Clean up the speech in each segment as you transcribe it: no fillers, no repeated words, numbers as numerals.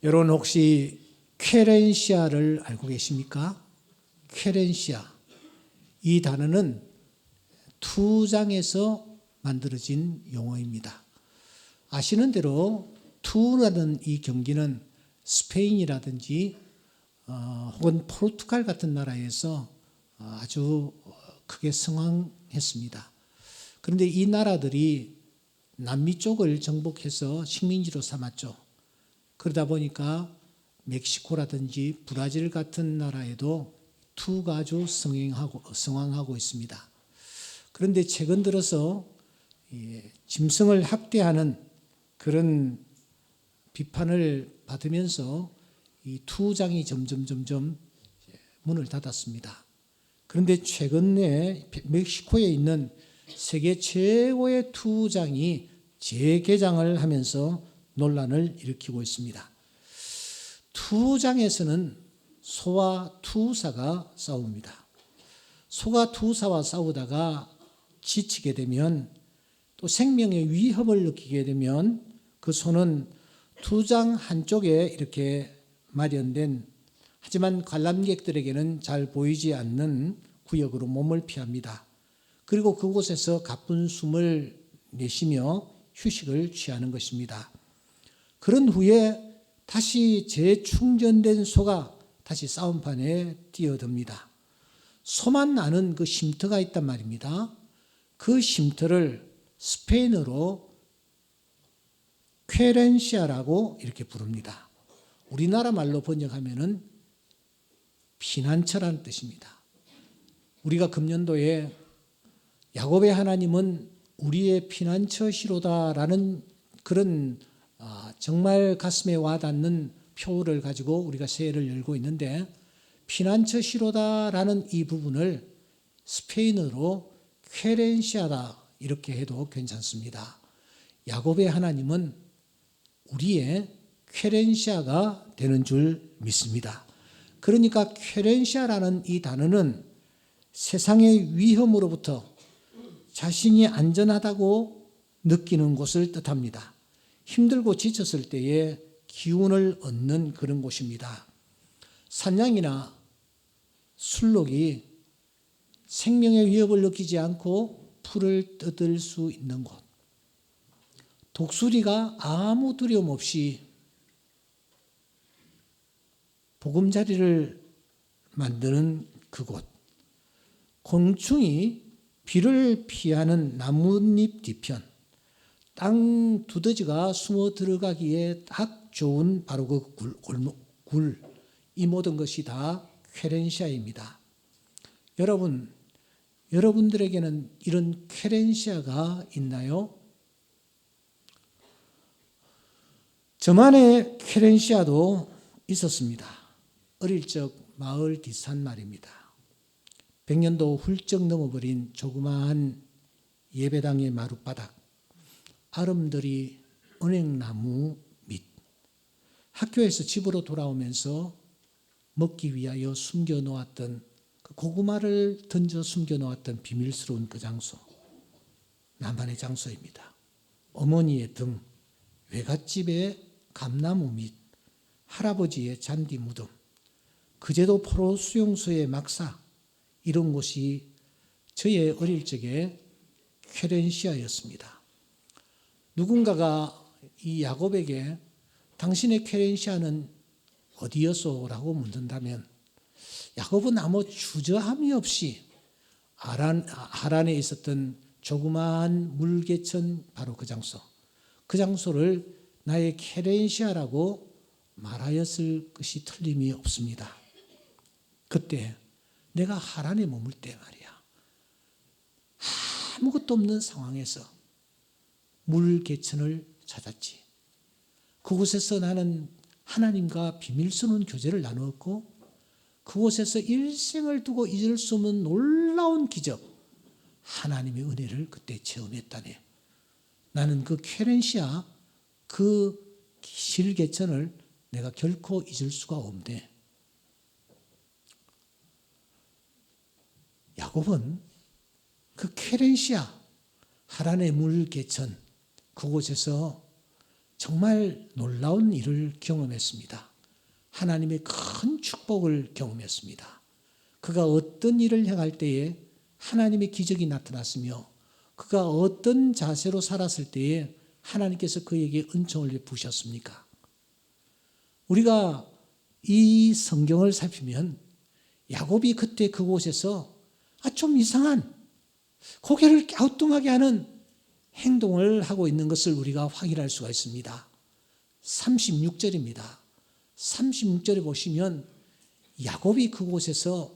여러분 혹시 퀘렌시아를 알고 계십니까? 퀘렌시아. 이 단어는 투장에서 만들어진 용어입니다. 아시는 대로 투라는 이 경기는 스페인이라든지 혹은 포르투갈 같은 나라에서 아주 크게 성황했습니다. 그런데 이 나라들이 남미 쪽을 정복해서 식민지로 삼았죠. 그러다 보니까 멕시코라든지 브라질 같은 나라에도 투가 아주 성황하고 있습니다. 그런데 최근 들어서 짐승을 학대하는 그런 비판을 받으면서 이 투장이 점점 문을 닫았습니다. 그런데 최근에 멕시코에 있는 세계 최고의 투장이 재개장을 하면서 논란을 일으키고 있습니다. 투장에서는 소와 투사가 싸웁니다. 소가 투사와 싸우다가 지치게 되면 또 생명의 위협을 느끼게 되면 그 소는 투장 한쪽에 이렇게 마련된 하지만 관람객들에게는 잘 보이지 않는 구역으로 몸을 피합니다. 그리고 그곳에서 가쁜 숨을 내쉬며 휴식을 취하는 것입니다. 그런 후에 다시 재충전된 소가 다시 싸움판에 뛰어듭니다. 소만 아는 그 쉼터가 있단 말입니다. 그 쉼터를 스페인어로 퀘렌시아라고 이렇게 부릅니다. 우리나라 말로 번역하면은 피난처라는 뜻입니다. 우리가 금년도에 야곱의 하나님은 우리의 피난처시로다라는 그런 정말 가슴에 와닿는 표어를 가지고 우리가 새해를 열고 있는데 피난처시로다라는 이 부분을 스페인어로 퀘렌시아다 이렇게 해도 괜찮습니다. 야곱의 하나님은 우리의 퀘렌시아가 되는 줄 믿습니다. 그러니까 퀘렌시아라는 이 단어는 세상의 위험으로부터 자신이 안전하다고 느끼는 곳을 뜻합니다. 힘들고 지쳤을 때에 기운을 얻는 그런 곳입니다. 산양이나 술록이 생명의 위협을 느끼지 않고 풀을 뜯을 수 있는 곳. 독수리가 아무 두려움 없이 보금자리를 만드는 그곳. 곤충이 비를 피하는 나뭇잎 뒤편. 땅 두더지가 숨어 들어가기에 딱 좋은 바로 그 굴. 이 모든 것이 다 퀘렌시아입니다. 여러분들에게는 이런 퀘렌시아가 있나요? 저만의 퀘렌시아도 있었습니다. 어릴 적 마을 뒷산말입니다. 100년도 훌쩍 넘어버린 조그마한 예배당의 마룻바닥, 아름드리 은행나무 밑, 학교에서 집으로 돌아오면서 먹기 위하여 숨겨놓았던 그 고구마를 던져 숨겨놓았던 비밀스러운 그 장소, 나만의 장소입니다. 어머니의 등, 외갓집의 감나무 밑, 할아버지의 잔디 무덤, 그제도 포로 수용소의 막사, 이런 곳이 저의 어릴 적의 퀘렌시아였습니다. 누군가가 이 야곱에게 당신의 퀘렌시아는 어디였소? 라고 묻는다면 야곱은 아무 주저함이 없이 하란에 있었던 조그마한 물개천 바로 그 장소를 나의 퀘렌시아라고 말하였을 것이 틀림이 없습니다. 그때 내가 하란에 머물 때 말이야. 아무것도 없는 상황에서 물개천을 찾았지. 그곳에서 나는 하나님과 비밀스러운 교제를 나누었고 그곳에서 일생을 두고 잊을 수 없는 놀라운 기적, 하나님의 은혜를 그때 체험했다네. 나는 그 퀘렌시아, 그 실개천을 내가 결코 잊을 수가 없네. 야곱은 그 퀘렌시아, 하란의 물개천, 그곳에서 정말 놀라운 일을 경험했습니다. 하나님의 큰 축복을 경험했습니다. 그가 어떤 일을 행할 때에 하나님의 기적이 나타났으며 그가 어떤 자세로 살았을 때에 하나님께서 그에게 은총을 부으셨습니까? 우리가 이 성경을 살피면 야곱이 그때 그곳에서 좀 이상한 고개를 갸우뚱하게 하는 행동을 하고 있는 것을 우리가 확인할 수가 있습니다. 36절입니다. 36절에 보시면 야곱이 그곳에서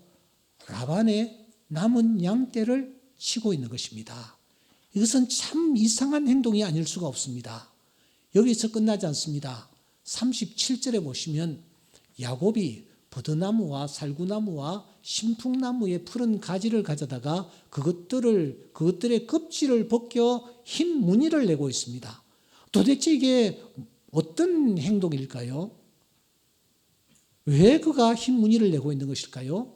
라반의 남은 양떼를 치고 있는 것입니다. 이것은 참 이상한 행동이 아닐 수가 없습니다. 여기서 끝나지 않습니다. 37절에 보시면 야곱이 버드나무와 살구나무와 신풍나무의 푸른 가지를 가져다가 그것들의 껍질을 벗겨 흰 무늬를 내고 있습니다. 도대체 이게 어떤 행동일까요? 왜 그가 흰 무늬를 내고 있는 것일까요?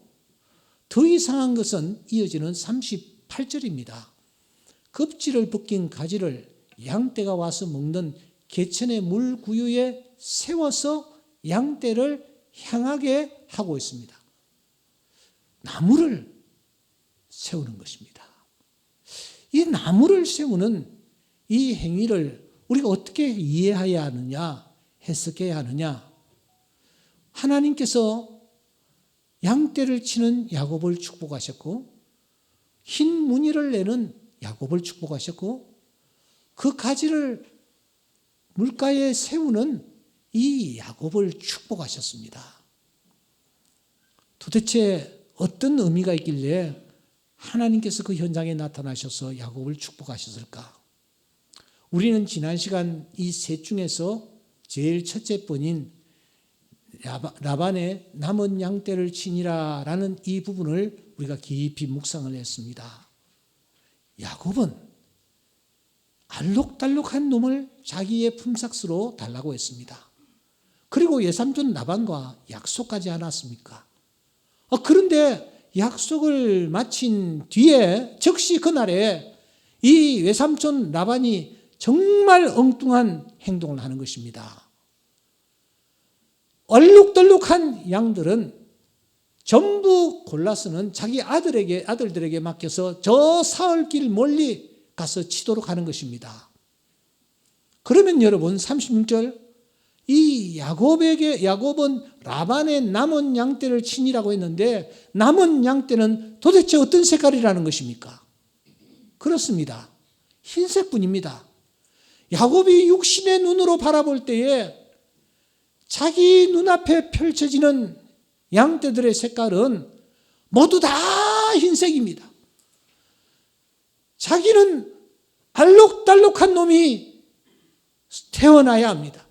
더 이상한 것은 이어지는 38절입니다. 껍질을 벗긴 가지를 양떼가 와서 먹는 개천의 물구유에 세워서 양떼를 향하게 하고 있습니다. 나무를 세우는 것입니다. 이 나무를 세우는 이 행위를 우리가 어떻게 이해해야 하느냐, 해석해야 하느냐? 하나님께서 양떼를 치는 야곱을 축복하셨고 흰 무늬를 내는 야곱을 축복하셨고 그 가지를 물가에 세우는 이 야곱을 축복하셨습니다. 도대체 어떤 의미가 있길래 하나님께서 그 현장에 나타나셔서 야곱을 축복하셨을까? 우리는 지난 시간 이 셋 중에서 제일 첫째 번인 라반의 남은 양떼를 치니라 라는 이 부분을 우리가 깊이 묵상을 했습니다. 야곱은 알록달록한 놈을 자기의 품삯으로 달라고 했습니다. 그리고 외삼촌 라반과 약속하지 않았습니까? 그런데 약속을 마친 뒤에 즉시 그날에 이 외삼촌 라반이 정말 엉뚱한 행동을 하는 것입니다. 얼룩덜룩한 양들은 전부 골라서는 자기 아들들에게 맡겨서 저 사흘길 멀리 가서 치도록 하는 것입니다. 그러면 여러분 36절 이 야곱은 라반의 남은 양떼를 치니라고 했는데 남은 양떼는 도대체 어떤 색깔이라는 것입니까? 그렇습니다. 흰색뿐입니다. 야곱이 육신의 눈으로 바라볼 때에 자기 눈앞에 펼쳐지는 양떼들의 색깔은 모두 다 흰색입니다. 자기는 알록달록한 놈이 태어나야 합니다.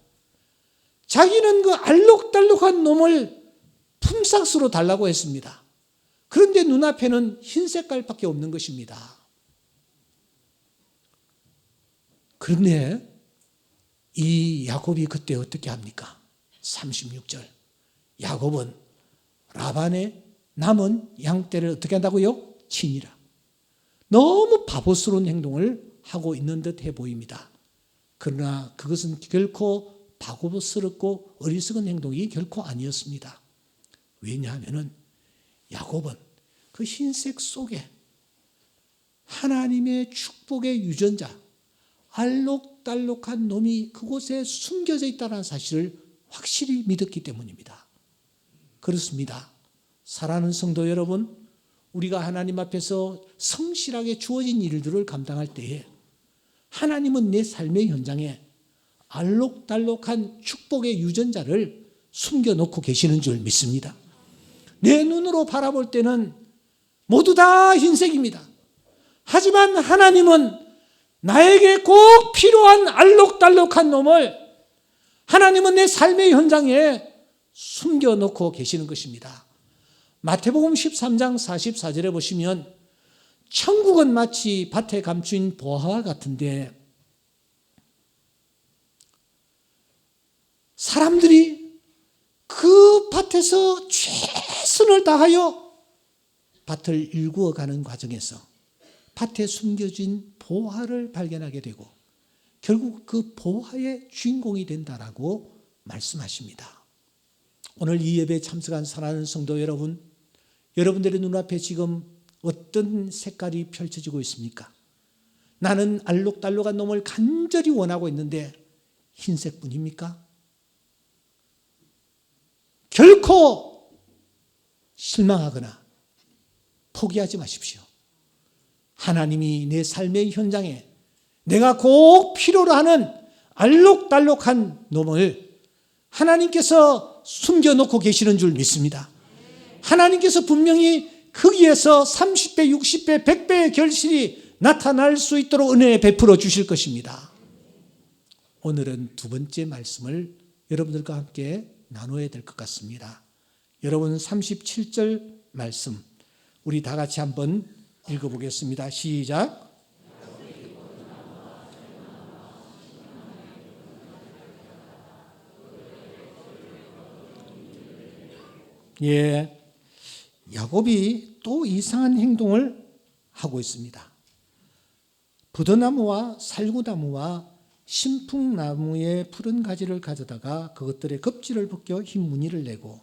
자기는 그 알록달록한 놈을 품삯으로 달라고 했습니다. 그런데 눈앞에는 흰 색깔밖에 없는 것입니다. 그런데 이 야곱이 그때 어떻게 합니까? 36절 야곱은 라반의 남은 양떼를 어떻게 한다고요? 치니라. 너무 바보스러운 행동을 하고 있는 듯 해 보입니다. 그러나 그것은 결코 바보스럽고 어리석은 행동이 결코 아니었습니다. 왜냐하면 야곱은 그 흰색 속에 하나님의 축복의 유전자 알록달록한 놈이 그곳에 숨겨져 있다는 사실을 확실히 믿었기 때문입니다. 그렇습니다. 사랑하는 성도 여러분, 우리가 하나님 앞에서 성실하게 주어진 일들을 감당할 때에 하나님은 내 삶의 현장에 알록달록한 축복의 유전자를 숨겨놓고 계시는 줄 믿습니다. 내 눈으로 바라볼 때는 모두 다 흰색입니다. 하지만 하나님은 나에게 꼭 필요한 알록달록한 놈을 하나님은 내 삶의 현장에 숨겨놓고 계시는 것입니다. 마태복음 13장 44절에 보시면 천국은 마치 밭에 감춘 보화와 같은데 사람들이 그 밭에서 최선을 다하여 밭을 일구어가는 과정에서 밭에 숨겨진 보화를 발견하게 되고 결국 그 보화의 주인공이 된다라고 말씀하십니다. 오늘 이 예배에 참석한 사랑하는 성도 여러분, 여러분들의 눈앞에 지금 어떤 색깔이 펼쳐지고 있습니까? 나는 알록달록한 놈을 간절히 원하고 있는데 흰색뿐입니까? 결코 실망하거나 포기하지 마십시오. 하나님이 내 삶의 현장에 내가 꼭 필요로 하는 알록달록한 놈을 하나님께서 숨겨놓고 계시는 줄 믿습니다. 하나님께서 분명히 거기에서 30배, 60배, 100배의 결실이 나타날 수 있도록 은혜 베풀어 주실 것입니다. 오늘은 두 번째 말씀을 여러분들과 함께 나눠야 될 것 같습니다. 여러분 37절 말씀 우리 다 같이 한번 읽어보겠습니다. 시작. 예, 야곱이 또 이상한 행동을 하고 있습니다. 부더나무와 살구나무와 신풍나무의 푸른 가지를 가져다가 그것들의 껍질을 벗겨 흰 무늬를 내고,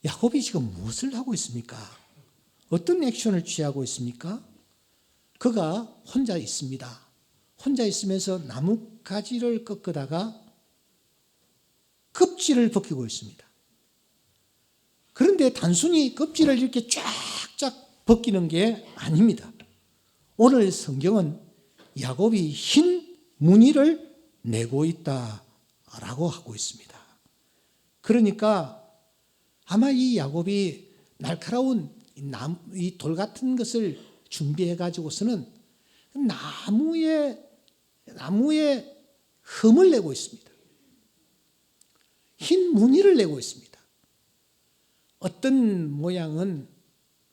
야곱이 지금 무엇을 하고 있습니까? 어떤 액션을 취하고 있습니까? 그가 혼자 있습니다. 혼자 있으면서 나무 가지를 꺾다가 껍질을 벗기고 있습니다. 그런데 단순히 껍질을 이렇게 쫙쫙 벗기는 게 아닙니다. 오늘 성경은 야곱이 흰 무늬를 내고 있다라고 하고 있습니다. 그러니까 아마 이 야곱이 날카로운 이 돌 같은 것을 준비해 가지고서는 나무에 흠을 내고 있습니다. 흰 무늬를 내고 있습니다. 어떤 모양은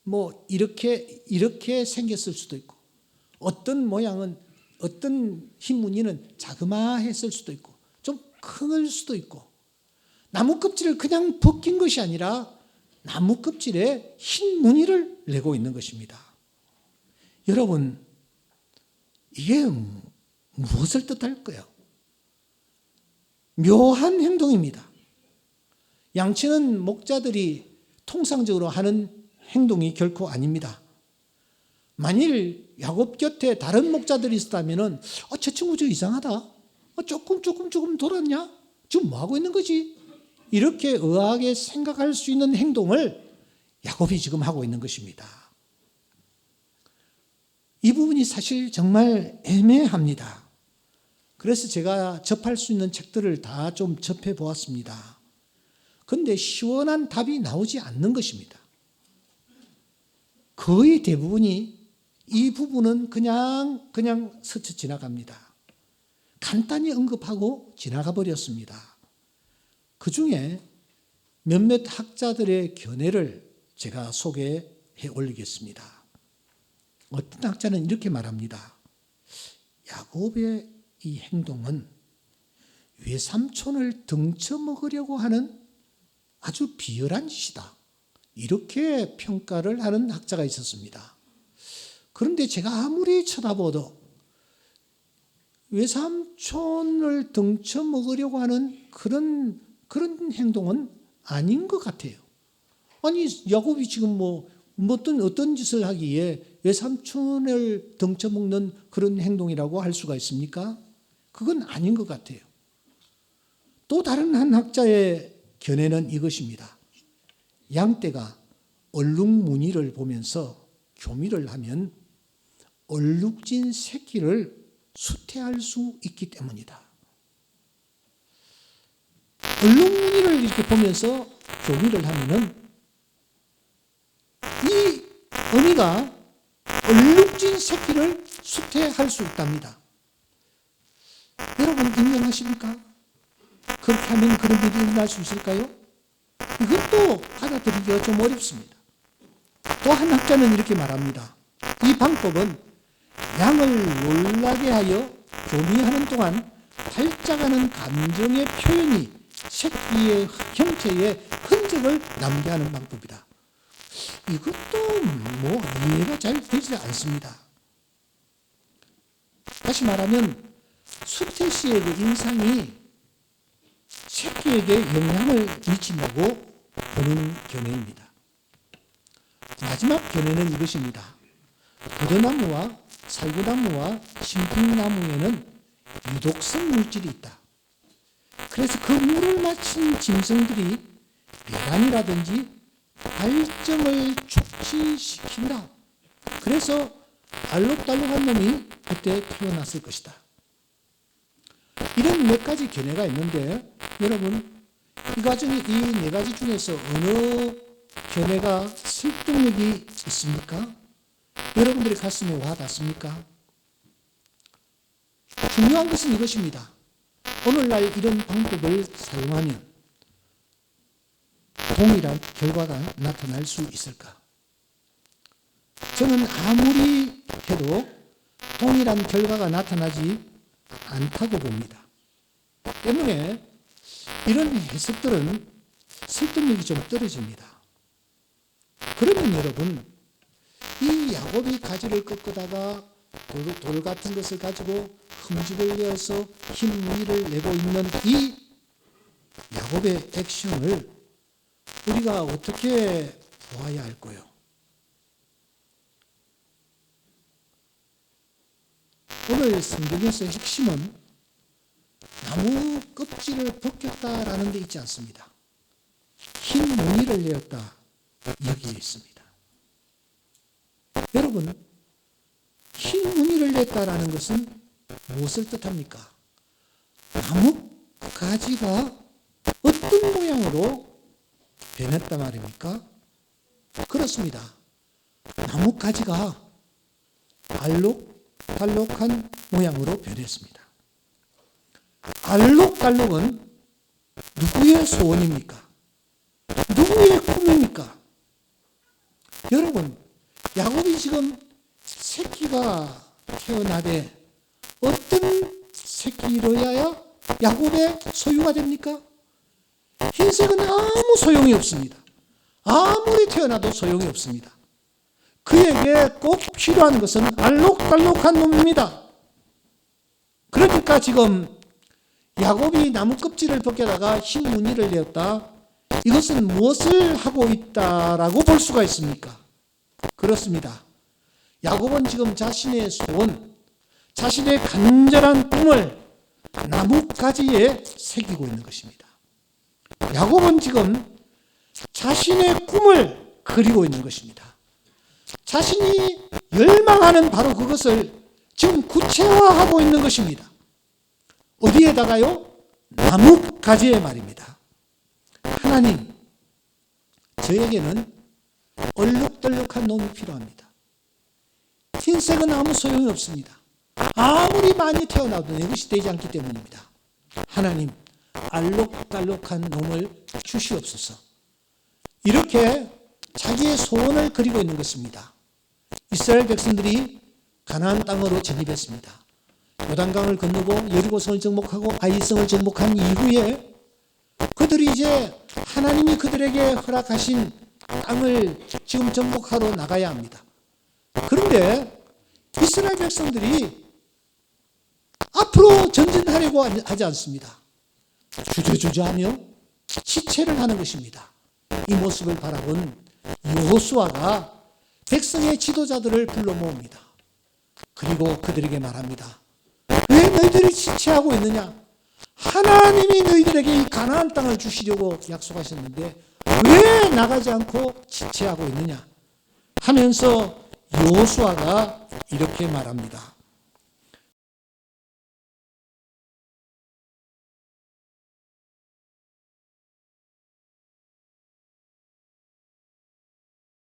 뭐 이렇게 생겼을 수도 있고, 어떤 모양은 어떤 흰 무늬는 자그마했을 수도 있고, 좀 클 수도 있고, 나무 껍질을 그냥 벗긴 것이 아니라 나무 껍질에 흰 무늬를 내고 있는 것입니다. 여러분, 이게 무엇을 뜻할까요? 묘한 행동입니다. 양치는 목자들이 통상적으로 하는 행동이 결코 아닙니다. 만일 야곱 곁에 다른 목자들이 있었다면 저 친구 저 이상하다. 조금 돌았냐? 지금 뭐하고 있는 거지? 이렇게 의아하게 생각할 수 있는 행동을 야곱이 지금 하고 있는 것입니다. 이 부분이 사실 정말 애매합니다. 그래서 제가 접할 수 있는 책들을 다 좀 접해 보았습니다. 그런데 시원한 답이 나오지 않는 것입니다. 거의 대부분이 이 부분은 그냥 스쳐 지나갑니다. 간단히 언급하고 지나가 버렸습니다. 그 중에 몇몇 학자들의 견해를 제가 소개해 올리겠습니다. 어떤 학자는 이렇게 말합니다. 야곱의 이 행동은 외삼촌을 등쳐먹으려고 하는 아주 비열한 짓이다. 이렇게 평가를 하는 학자가 있었습니다. 그런데 제가 아무리 쳐다봐도 외삼촌을 등쳐먹으려고 하는 그런 행동은 아닌 것 같아요. 아니, 야곱이 지금 어떤 짓을 하기에 외삼촌을 등쳐먹는 그런 행동이라고 할 수가 있습니까? 그건 아닌 것 같아요. 또 다른 한 학자의 견해는 이것입니다. 양떼가 얼룩 무늬를 보면서 교미를 하면 얼룩진 새끼를 수태할 수 있기 때문이다. 얼룩 무늬를 이렇게 보면서 교미를 하면은 이 어미가 얼룩진 새끼를 수태할 수 있답니다. 여러분 인정하십니까? 그렇게 하면 그런 일이 일어날 수 있을까요? 이것도 받아들이기가 좀 어렵습니다. 또 한 학자는 이렇게 말합니다. 이 방법은 양을 놀라게 하여 교미하는 동안 발작하는 감정의 표현이 새끼의 형체에 흔적을 남게 하는 방법이다. 이것도 이해가 잘 되지 않습니다. 다시 말하면 수태씨의 그 인상이 새끼에게 영향을 미친다고 보는 견해입니다. 마지막 견해는 이것입니다. 버드나무와 살구나무와 신풍나무에는 유독성 물질이 있다. 그래서 그 물을 마신 짐승들이 배란이라든지 발정을 촉진시킨다. 그래서 알록달록한 놈이 그때 태어났을 것이다. 이런 몇 가지 견해가 있는데 여러분 이 네 가지 중에서 어느 견해가 설득력이 있습니까? 여러분들의 가슴에 와 닿습니까? 중요한 것은 이것입니다. 오늘날 이런 방법을 사용하면 동일한 결과가 나타날 수 있을까? 저는 아무리 해도 동일한 결과가 나타나지 않다고 봅니다. 때문에 이런 해석들은 설득력이 좀 떨어집니다. 그러면 여러분, 이 야곱이 가지를 꺾다가 돌 같은 것을 가지고 흠집을 내어서 흰 무늬를 내고 있는 이 야곱의 액션을 우리가 어떻게 보아야 할까요? 오늘 성경에서의 핵심은 나무 껍질을 벗겼다라는 데 있지 않습니다. 흰 무늬를 내었다 여기에 있습니다. 여러분, 흰 무늬를 냈다라는 것은 무엇을 뜻합니까? 나무 가지가 어떤 모양으로 변했단 말입니까? 그렇습니다. 나무 가지가 알록달록한 모양으로 변했습니다. 알록달록은 누구의 소원입니까? 누구의 꿈입니까? 여러분, 야곱이 지금 새끼가 태어나되 어떤 새끼로야 야곱의 소유가 됩니까? 흰색은 아무 소용이 없습니다. 아무리 태어나도 소용이 없습니다. 그에게 꼭 필요한 것은 알록달록한 놈입니다. 그러니까 지금 야곱이 나무 껍질을 벗겨다가 흰 무늬를 내었다. 이것은 무엇을 하고 있다라고 볼 수가 있습니까? 그렇습니다. 야곱은 지금 자신의 소원, 자신의 간절한 꿈을 나뭇가지에 새기고 있는 것입니다. 야곱은 지금 자신의 꿈을 그리고 있는 것입니다. 자신이 열망하는 바로 그것을 지금 구체화하고 있는 것입니다. 어디에다가요? 나뭇가지에 말입니다. 하나님, 저에게는 얼룩덜룩한 놈이 필요합니다. 흰색은 아무 소용이 없습니다. 아무리 많이 태어나도 내 것이 되지 않기 때문입니다. 하나님, 알록달록한 놈을 주시옵소서. 이렇게 자기의 소원을 그리고 있는 것입니다. 이스라엘 백성들이 가나안 땅으로 진입했습니다. 요단강을 건너고 여리고성을 정복하고 아이성을 정복한 이후에 그들이 이제 하나님이 그들에게 허락하신 땅을 지금 정복하러 나가야 합니다. 그런데 이스라엘 백성들이 앞으로 전진하려고 하지 않습니다. 주저주저하며 지체를 하는 것입니다. 이 모습을 바라본 여호수아가 백성의 지도자들을 불러 모읍니다. 그리고 그들에게 말합니다. 왜 너희들이 지체하고 있느냐? 하나님이 너희들에게 이 가나안 땅을 주시려고 약속하셨는데 왜 나가지 않고 지체하고 있느냐? 하면서 여호수아가 이렇게 말합니다.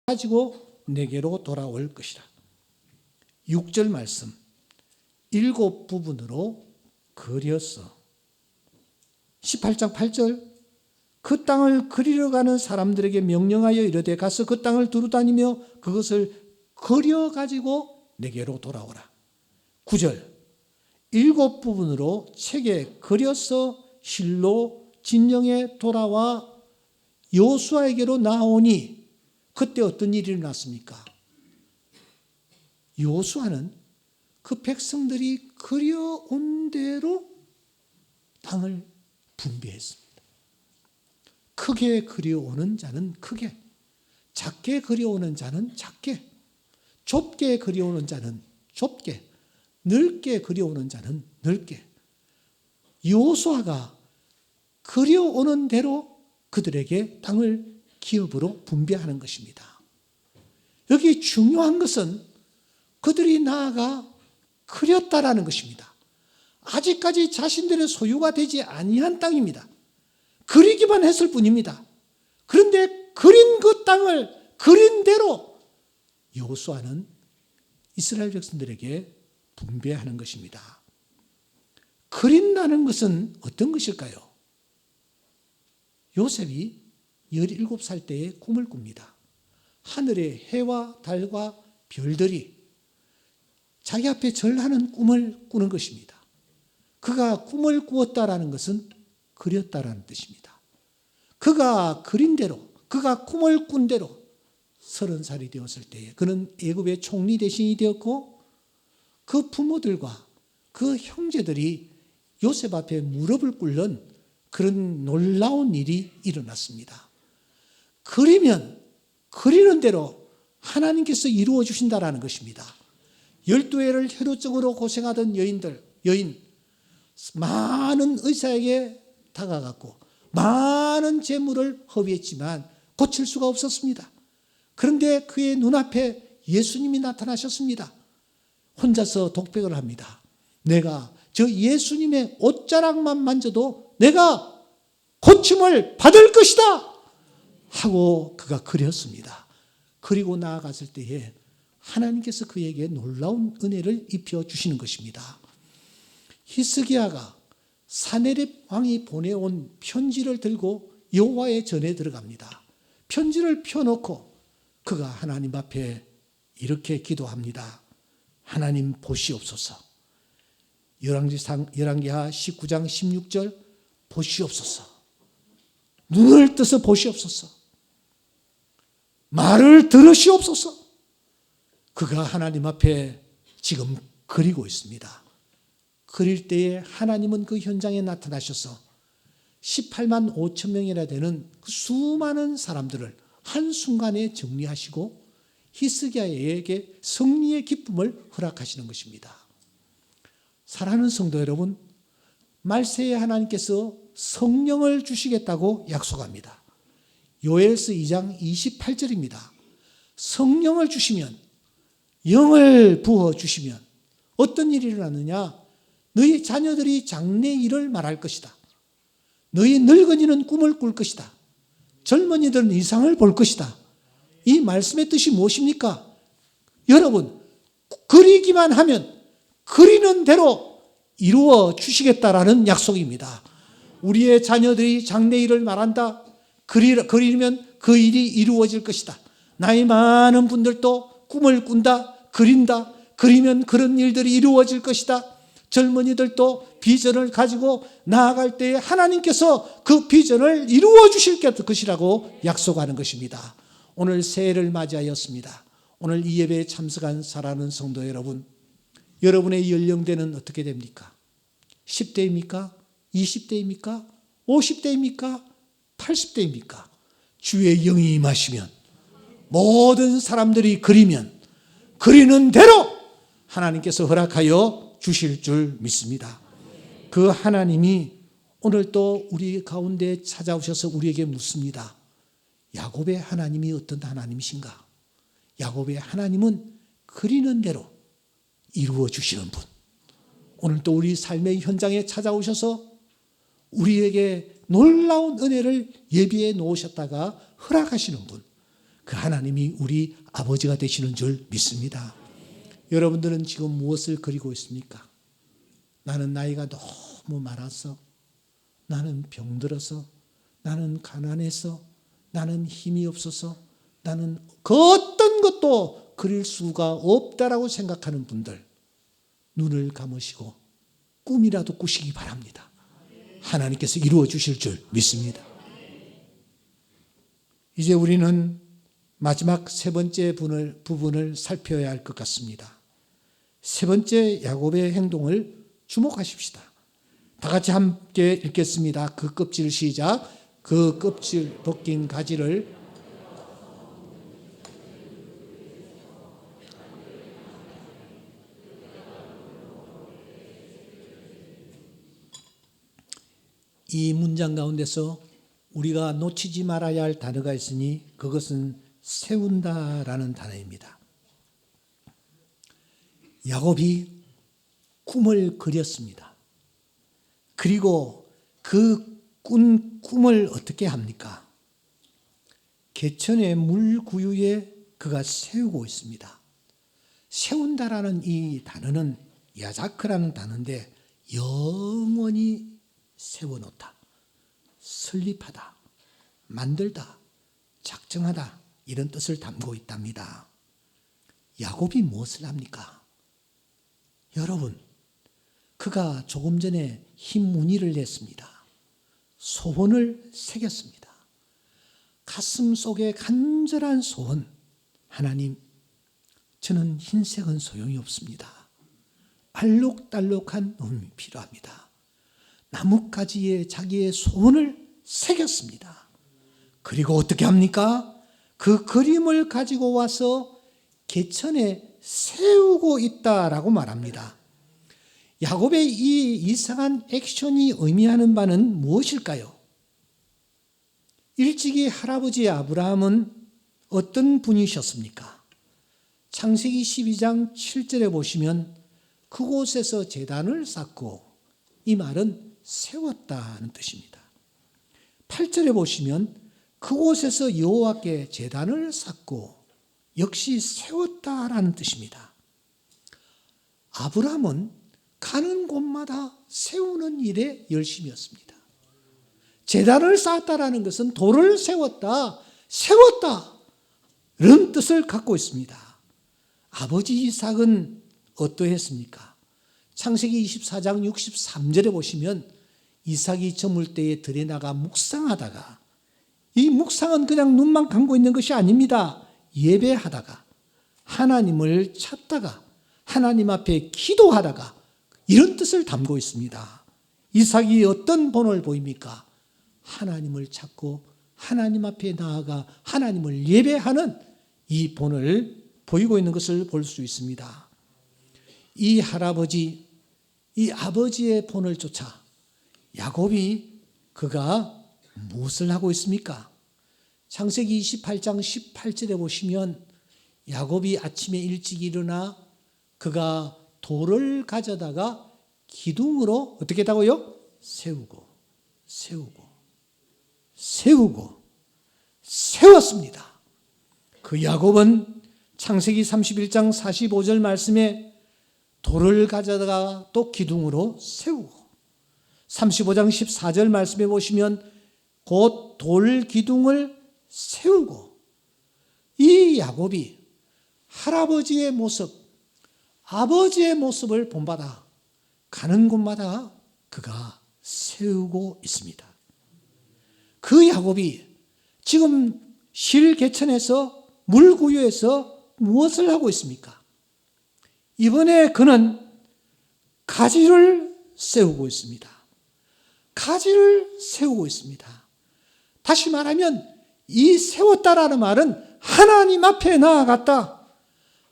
가지고 내게로 돌아올 것이라. 6절 말씀 7부분으로 그렸어. 18장 8절 그 땅을 그리러 가는 사람들에게 명령하여 이르되 가서 그 땅을 두루다니며 그것을 그려가지고 내게로 돌아오라. 9절 7부분으로 책에 그려서 실로 진영에 돌아와 여호수아에게로 나오니 그때 어떤 일이 일어났습니까? 여호수아는 그 백성들이 그려온 대로 땅을 분배했습니다. 크게 그려오는 자는 크게, 작게 그려오는 자는 작게, 좁게 그려오는 자는 좁게, 넓게 그려오는 자는 넓게. 여호수아가 그려오는 대로 그들에게 땅을 기업으로 분배하는 것입니다. 여기 중요한 것은 그들이 나아가 그렸다라는 것입니다. 아직까지 자신들의 소유가 되지 아니한 땅입니다. 그리기만 했을 뿐입니다. 그런데 그린 그 땅을 그린 대로 여호수아는 이스라엘 백성들에게 분배하는 것입니다. 그린다는 것은 어떤 것일까요? 요셉이 17살 때에 꿈을 꿉니다. 하늘의 해와 달과 별들이 자기 앞에 절하는 꿈을 꾸는 것입니다. 그가 꿈을 꾸었다라는 것은 그렸다라는 뜻입니다. 그가 그린 대로, 그가 꿈을 꾼 대로 30살이 되었을 때에 그는 애굽의 총리 대신이 되었고 그 부모들과 그 형제들이 요셉 앞에 무릎을 꿇는 그런 놀라운 일이 일어났습니다. 그리면 그리는 대로 하나님께서 이루어 주신다라는 것입니다. 12해를 혈루증으로 고생하던 여인 많은 의사에게 다가갔고 많은 재물을 허비했지만 고칠 수가 없었습니다. 그런데 그의 눈앞에 예수님이 나타나셨습니다. 혼자서 독백을 합니다. 내가 저 예수님의 옷자락만 만져도 내가 고침을 받을 것이다 하고 그가 그렸습니다. 그리고 나아갔을 때에 하나님께서 그에게 놀라운 은혜를 입혀 주시는 것입니다. 히스기야가 사네립 왕이 보내온 편지를 들고 여호와의 전에 들어갑니다. 편지를 펴놓고 그가 하나님 앞에 이렇게 기도합니다. 하나님 보시옵소서. 열왕기하 19장 16절 보시옵소서. 눈을 떠서 보시옵소서. 말을 들으시옵소서. 그가 하나님 앞에 지금 그리고 있습니다. 그릴 때에 하나님은 그 현장에 나타나셔서 18만 5천 명이나 되는 그 수많은 사람들을 한순간에 정리하시고 히스기야에게 승리의 기쁨을 허락하시는 것입니다. 사랑하는 성도 여러분, 말세에 하나님께서 성령을 주시겠다고 약속합니다. 요엘서 2장 28절입니다. 성령을 주시면, 영을 부어주시면 어떤 일이 일어나느냐? 너희 자녀들이 장래 일을 말할 것이다. 너희 늙은이는 꿈을 꿀 것이다. 젊은이들은 이상을 볼 것이다. 이 말씀의 뜻이 무엇입니까? 여러분, 그리기만 하면 그리는 대로 이루어 주시겠다라는 약속입니다. 우리의 자녀들이 장래 일을 말한다. 그리면 그 일이 이루어질 것이다. 나이 많은 분들도 꿈을 꾼다. 그린다. 그리면 그런 일들이 이루어질 것이다. 젊은이들도 비전을 가지고 나아갈 때에 하나님께서 그 비전을 이루어 주실 것이라고 약속하는 것입니다. 오늘 새해를 맞이하였습니다. 오늘 이 예배에 참석한 사랑하는 성도 여러분, 여러분의 연령대는 어떻게 됩니까? 10대입니까? 20대입니까? 50대입니까? 80대입니까? 주의 영이 임하시면 모든 사람들이 그리면 그리는 대로 하나님께서 허락하여 주실 줄 믿습니다. 그 하나님이 오늘 또 우리 가운데 찾아오셔서 우리에게 묻습니다. 야곱의 하나님이 어떤 하나님이신가? 야곱의 하나님은 그리는 대로 이루어 주시는 분. 오늘 또 우리 삶의 현장에 찾아오셔서 우리에게 놀라운 은혜를 예비해 놓으셨다가 허락하시는 분. 그 하나님이 우리 아버지가 되시는 줄 믿습니다. 여러분들은 지금 무엇을 그리고 있습니까? 나는 나이가 너무 많아서, 나는 병들어서, 나는 가난해서, 나는 힘이 없어서, 나는 그 어떤 것도 그릴 수가 없다라고 생각하는 분들, 눈을 감으시고 꿈이라도 꾸시기 바랍니다. 하나님께서 이루어 주실 줄 믿습니다. 이제 우리는 마지막 세 번째 부분을 살펴야 할 것 같습니다. 세 번째 야곱의 행동을 주목하십시다. 다 같이 함께 읽겠습니다. 그 껍질 시작. 그 껍질 벗긴 가지를 이 문장 가운데서 우리가 놓치지 말아야 할 단어가 있으니 그것은 세운다라는 단어입니다. 야곱이 꿈을 그렸습니다. 그리고 그 꾼 꿈을 어떻게 합니까? 개천의 물구유에 그가 세우고 있습니다. 세운다라는 이 단어는 야자크라는 단어인데 영원히 세워놓다, 설립하다, 만들다, 작정하다 이런 뜻을 담고 있답니다. 야곱이 무엇을 합니까? 여러분, 그가 조금 전에 흰 무늬를 냈습니다. 소원을 새겼습니다. 가슴 속에 간절한 소원, 하나님, 저는 흰색은 소용이 없습니다. 알록달록한 놈이 필요합니다. 나뭇가지에 자기의 소원을 새겼습니다. 그리고 어떻게 합니까? 그 그림을 가지고 와서 개천에 세우고 있다라고 말합니다. 야곱의 이 이상한 액션이 의미하는 바는 무엇일까요? 일찍이 할아버지 아브라함은 어떤 분이셨습니까? 창세기 12장 7절에 보시면 그곳에서 제단을 쌓고, 이 말은 세웠다는 뜻입니다. 8절에 보시면 그곳에서 여호와께 제단을 쌓고 역시 세웠다라는 뜻입니다. 아브라함은 가는 곳마다 세우는 일에 열심이었습니다. 제단을 쌓았다라는 것은 돌을 세웠다, 세웠다 이런 뜻을 갖고 있습니다. 아버지 이삭은 어떠했습니까? 창세기 24장 63절에 보시면 이삭이 저물 때에 들에 나가 묵상하다가, 이 묵상은 그냥 눈만 감고 있는 것이 아닙니다. 예배하다가, 하나님을 찾다가, 하나님 앞에 기도하다가 이런 뜻을 담고 있습니다. 이삭이 어떤 본을 보입니까? 하나님을 찾고 하나님 앞에 나아가 하나님을 예배하는 이 본을 보이고 있는 것을 볼 수 있습니다. 이 할아버지, 이 아버지의 본을 쫓아 야곱이 그가 무엇을 하고 있습니까? 창세기 28장 18절에 보시면 야곱이 아침에 일찍 일어나 그가 돌을 가져다가 기둥으로 어떻게 했다고요? 세우고 세웠습니다. 그 야곱은 창세기 31장 45절 말씀에 돌을 가져다가 또 기둥으로 세우고, 35장 14절 말씀에 보시면 곧 돌 기둥을 세우고, 이 야곱이 할아버지의 모습, 아버지의 모습을 본받아 가는 곳마다 그가 세우고 있습니다. 그 야곱이 지금 실개천에서 물구유에서 무엇을 하고 있습니까? 이번에 그는 가지를 세우고 있습니다. 가지를 세우고 있습니다. 다시 말하면 이 세웠다라는 말은 하나님 앞에 나아갔다,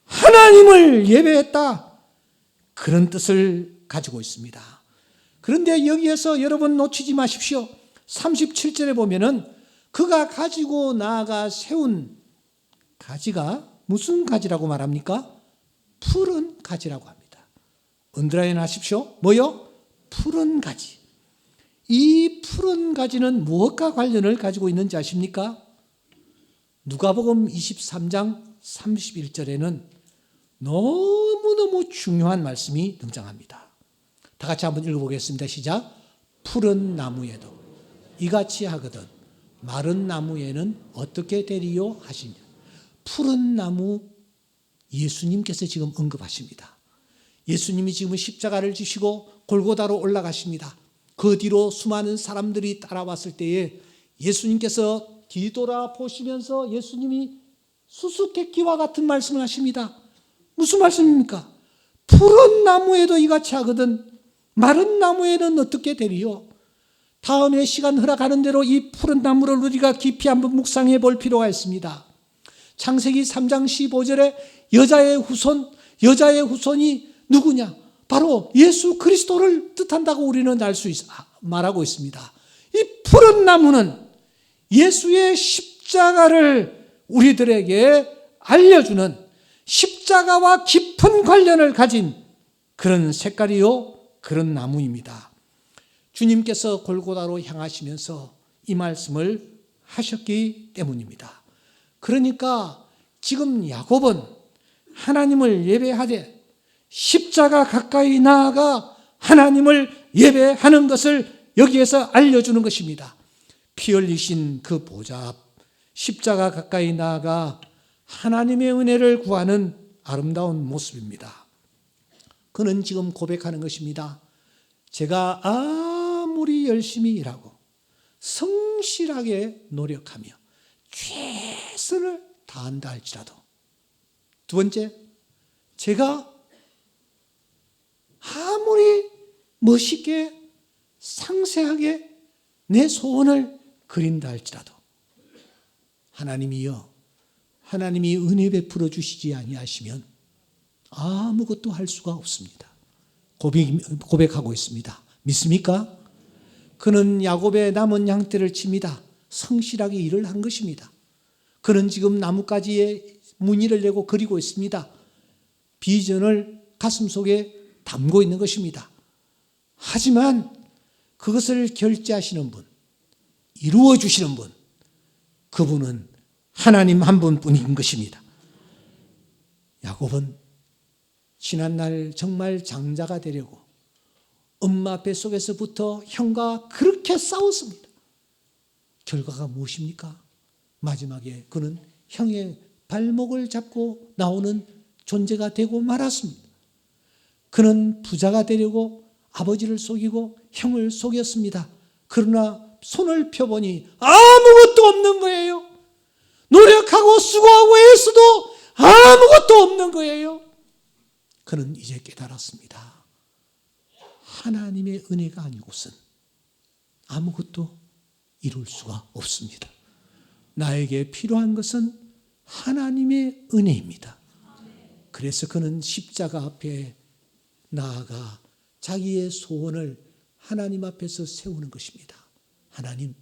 하나님을 예배했다, 그런 뜻을 가지고 있습니다. 그런데 여기에서 여러분 놓치지 마십시오. 37절에 보면은 그가 가지고 나아가 세운 가지가 무슨 가지라고 말합니까? 푸른 가지라고 합니다. 언더라인 하십시오. 뭐요? 푸른 가지. 이 푸른 가지는 무엇과 관련을 가지고 있는지 아십니까? 누가복음 23장 31절에는 너무너무 중요한 말씀이 등장합니다. 다 같이 한번 읽어보겠습니다. 시작. 푸른 나무에도 이같이 하거든 마른 나무에는 어떻게 되리요 하시냐. 푸른 나무, 예수님께서 지금 언급하십니다. 예수님이 지금 십자가를 지시고 골고다로 올라가십니다. 그 뒤로 수많은 사람들이 따라왔을 때에 예수님께서 뒤돌아보시면서 예수님이 수수께끼와 같은 말씀을 하십니다. 무슨 말씀입니까? 푸른 나무에도 이같이 하거든 마른 나무에는 어떻게 되리요? 다음에 시간 허락하는 대로 이 푸른 나무를 우리가 깊이 한번 묵상해 볼 필요가 있습니다. 창세기 3장 15절에 여자의 후손이 누구냐? 바로 예수 그리스도를 뜻한다고 우리는 말하고 있습니다. 이 푸른 나무는 예수의 십자가를 우리들에게 알려주는 십자가와 깊은 관련을 가진 그런 색깔이요, 그런 나무입니다. 주님께서 골고다로 향하시면서 이 말씀을 하셨기 때문입니다. 그러니까 지금 야곱은 하나님을 예배하되 십자가 가까이 나아가 하나님을 예배하는 것을 여기에서 알려주는 것입니다. 피 흘리신 그 보좌 앞 십자가 가까이 나아가 하나님의 은혜를 구하는 아름다운 모습입니다. 그는 지금 고백하는 것입니다. 제가 아무리 열심히 일하고 성실하게 노력하며 최선을 다한다 할지라도, 두 번째, 제가 아무리 멋있게 상세하게 내 소원을 그린다 할지라도 하나님이 은혜 베풀어 주시지 아니하시면 아무것도 할 수가 없습니다. 고백하고 있습니다. 믿습니까? 그는 야곱의 남은 양떼를 칩니다. 성실하게 일을 한 것입니다. 그는 지금 나뭇가지에 무늬를 내고 그리고 있습니다. 비전을 가슴속에 담고 있는 것입니다. 하지만 그것을 결제하시는 분, 이루어 주시는 분, 그분은 하나님 한 분뿐인 것입니다. 야곱은 지난날 정말 장자가 되려고 엄마 뱃속에서부터 형과 그렇게 싸웠습니다. 결과가 무엇입니까? 마지막에 그는 형의 발목을 잡고 나오는 존재가 되고 말았습니다. 그는 부자가 되려고 아버지를 속이고 형을 속였습니다. 그러나 손을 펴보니 아무것도 없는 거예요. 노력하고 수고하고 애써도 아무것도 없는 거예요. 그는 이제 깨달았습니다. 하나님의 은혜가 아니고선 아무것도 이룰 수가 없습니다. 나에게 필요한 것은 하나님의 은혜입니다. 그래서 그는 십자가 앞에 나아가 자기의 소원을 하나님 앞에서 세우는 것입니다. 하나님,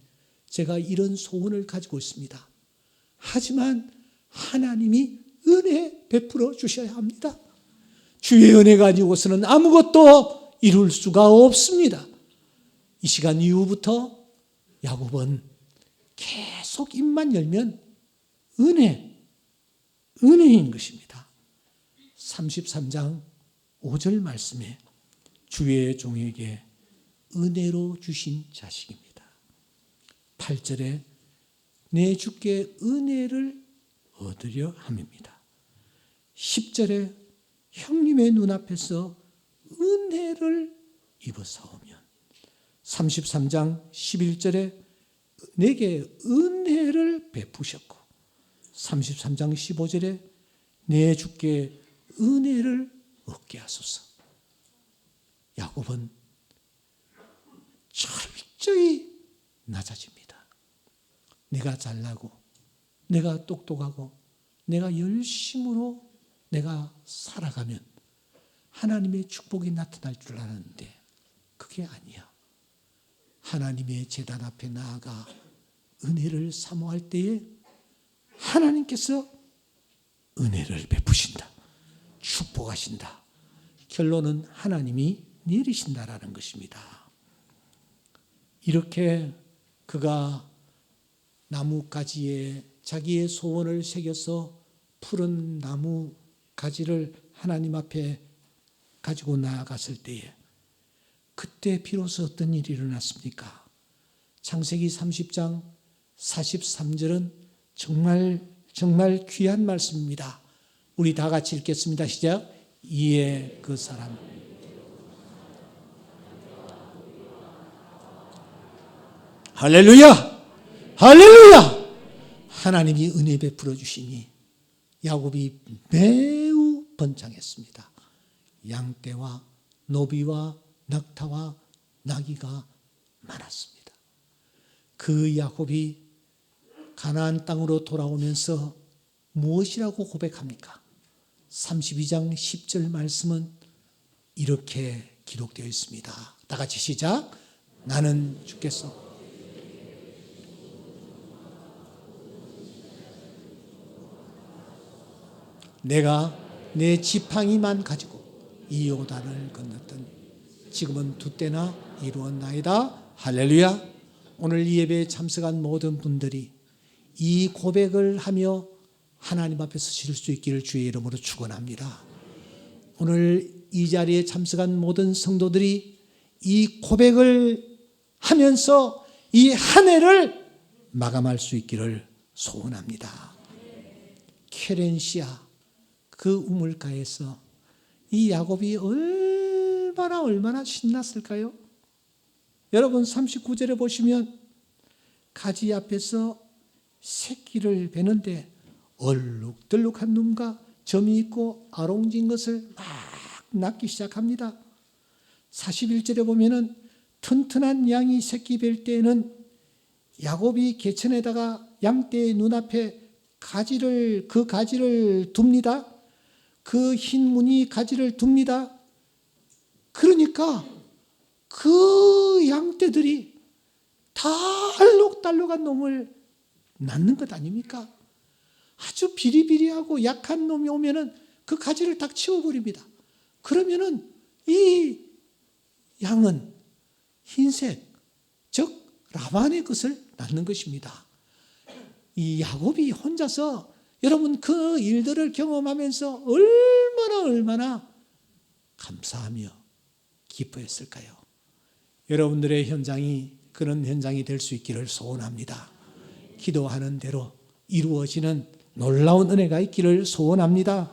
제가 이런 소원을 가지고 있습니다. 하지만 하나님이 은혜 베풀어 주셔야 합니다. 주의 은혜가 아니고서는 아무것도 이룰 수가 없습니다. 이 시간 이후부터 야곱은 계속 입만 열면 은혜인 것입니다. 33장 5절 말씀에 주의 종에게 은혜로 주신 자식입니다. 8절에 내 주께 은혜를 얻으려 함입니다. 10절에 형님의 눈앞에서 은혜를 입어사오면, 33장 11절에 내게 은혜를 베푸셨고, 33장 15절에 내 주께 은혜를 얻게 하소서. 야곱은 철저히 낮아집니다. 내가 잘나고 내가 똑똑하고 내가 열심으로 내가 살아가면 하나님의 축복이 나타날 줄 알았는데 그게 아니야. 하나님의 제단 앞에 나아가 은혜를 사모할 때에 하나님께서 은혜를 베푸신다. 축복하신다. 결론은 하나님이 내리신다라는 것입니다. 이렇게 그가 나뭇가지에 자기의 소원을 새겨서 푸른 나무 가지를 하나님 앞에 가지고 나아갔을 때에 그때 비로소 어떤 일이 일어났습니까? 창세기 30장 43절은 정말 귀한 말씀입니다. 우리 다 같이 읽겠습니다. 시작. 이에 그 사람 할렐루야! 할렐루야! 하나님이 은혜 베풀어 주시니 야곱이 매우 번창했습니다. 양떼와 노비와 낙타와 나귀가 많았습니다. 그 야곱이 가나안 땅으로 돌아오면서 무엇이라고 고백합니까? 32장 10절 말씀은 이렇게 기록되어 있습니다. 다 같이 시작. 나는 주께서 내가 내 지팡이만 가지고 이 요단을 건넜더니 지금은 두 때나 이루었나이다. 할렐루야. 오늘 이 예배에 참석한 모든 분들이 이 고백을 하며 하나님 앞에 서실 수 있기를 주의 이름으로 축원합니다. 오늘 이 자리에 참석한 모든 성도들이 이 고백을 하면서 이 한 해를 마감할 수 있기를 소원합니다. 케렌시아 그 우물가에서 이 야곱이 얼마나 신났을까요? 여러분 39절에 보시면 가지 앞에서 새끼를 베는데 얼룩덜룩한 눈과 점이 있고 아롱진 것을 막 낳기 시작합니다. 41절에 보면은 튼튼한 양이 새끼 뵐 때에는 야곱이 개천에다가 양떼의 눈앞에 그 가지를 둡니다. 그 흰 무늬 가지를 둡니다. 그러니까 그 양떼들이 다 알록달록한 놈을 낳는 것 아닙니까? 아주 비리비리하고 약한 놈이 오면은 그 가지를 딱 치워버립니다. 그러면은 이 양은 흰색, 즉 라반의 것을 낳는 것입니다. 이 야곱이 혼자서 여러분 그 일들을 경험하면서 얼마나 감사하며 기뻐했을까요? 여러분들의 현장이 그런 현장이 될 수 있기를 소원합니다. 기도하는 대로 이루어지는 놀라운 은혜가 있기를 소원합니다.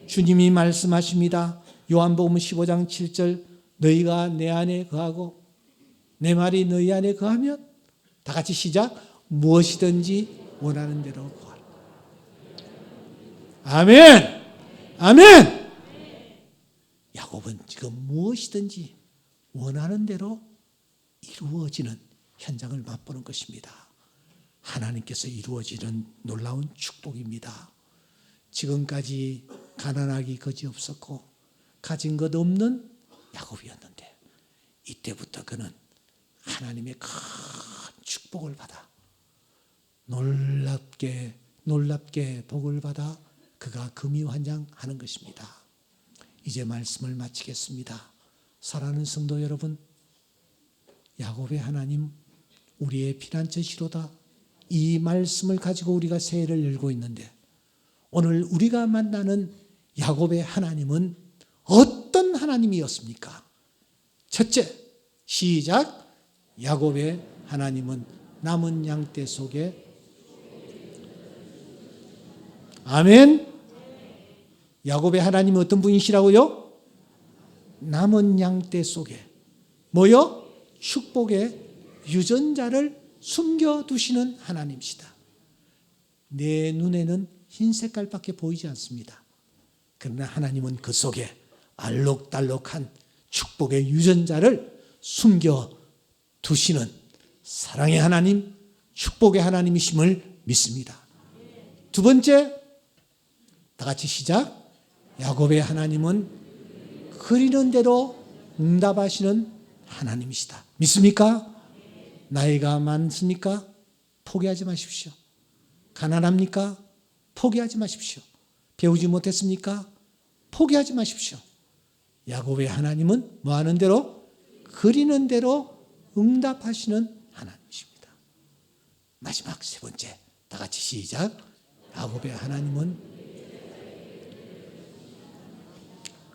주님이 말씀하십니다. 요한복음 15장 7절 너희가 내 안에 거하고 내 말이 너희 안에 거하면 다 같이 시작. 무엇이든지 원하는 대로 구하라. 아멘. 아멘. 야곱은 지금 무엇이든지 원하는 대로 이루어지는 현장을 맛보는 것입니다. 하나님께서 이루어지는 놀라운 축복입니다. 지금까지 가난하기 거지없었고 가진 것 없는 야곱이었는데 이때부터 그는 하나님의 큰 축복을 받아 놀랍게 복을 받아 그가 금이환장하는 것입니다. 이제 말씀을 마치겠습니다. 사랑하는 성도 여러분, 야곱의 하나님 우리의 피난처시로다. 이 말씀을 가지고 우리가 새해를 열고 있는데 오늘 우리가 만나는 야곱의 하나님은 어떤 하나님이었습니까? 첫째, 시작. 야곱의 하나님은 남은 양떼 속에 아멘. 야곱의 하나님은 어떤 분이시라고요? 남은 양떼 속에 뭐요? 축복의 유전자를 숨겨두시는 하나님이시다. 내 눈에는 흰 색깔밖에 보이지 않습니다. 그러나 하나님은 그 속에 알록달록한 축복의 유전자를 숨겨두시는 사랑의 하나님, 축복의 하나님이심을 믿습니다. 두 번째, 다 같이 시작. 야곱의 하나님은 그리는 대로 응답하시는 하나님이시다. 믿습니까? 나이가 많습니까? 포기하지 마십시오. 가난합니까? 포기하지 마십시오. 배우지 못했습니까? 포기하지 마십시오. 야곱의 하나님은 뭐 하는 대로? 그리는 대로 응답하시는 하나님이십니다. 마지막 세 번째, 다 같이 시작. 야곱의 하나님은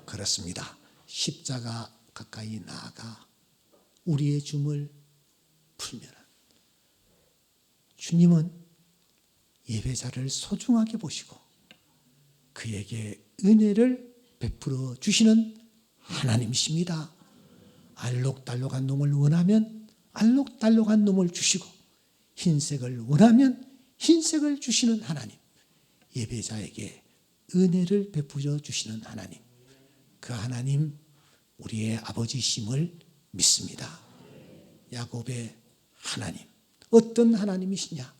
그렇습니다. 십자가 가까이 나아가 우리의 줌을 풀면 주님은 예배자를 소중하게 보시고 그에게 은혜를 베풀어 주시는 하나님이십니다. 알록달록한 놈을 원하면 알록달록한 놈을 주시고 흰색을 원하면 흰색을 주시는 하나님, 예배자에게 은혜를 베풀어 주시는 하나님, 그 하나님 우리의 아버지심을 믿습니다. 야곱의 하나님, 어떤 하나님이시냐?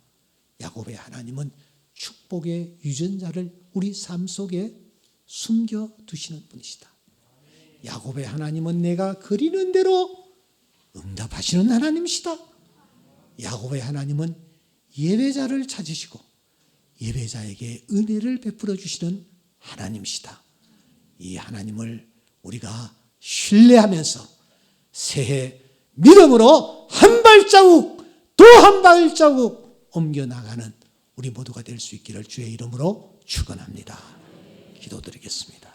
야곱의 하나님은 축복의 유전자를 우리 삶 속에 숨겨두시는 분이시다. 야곱의 하나님은 내가 그리는 대로 응답하시는 하나님이시다. 야곱의 하나님은 예배자를 찾으시고 예배자에게 은혜를 베풀어 주시는 하나님이시다. 이 하나님을 우리가 신뢰하면서 새해 믿음으로 한 발자국 또 한 발자국 옮겨나가는 우리 모두가 될 수 있기를 주의 이름으로 축원합니다. 기도드리겠습니다.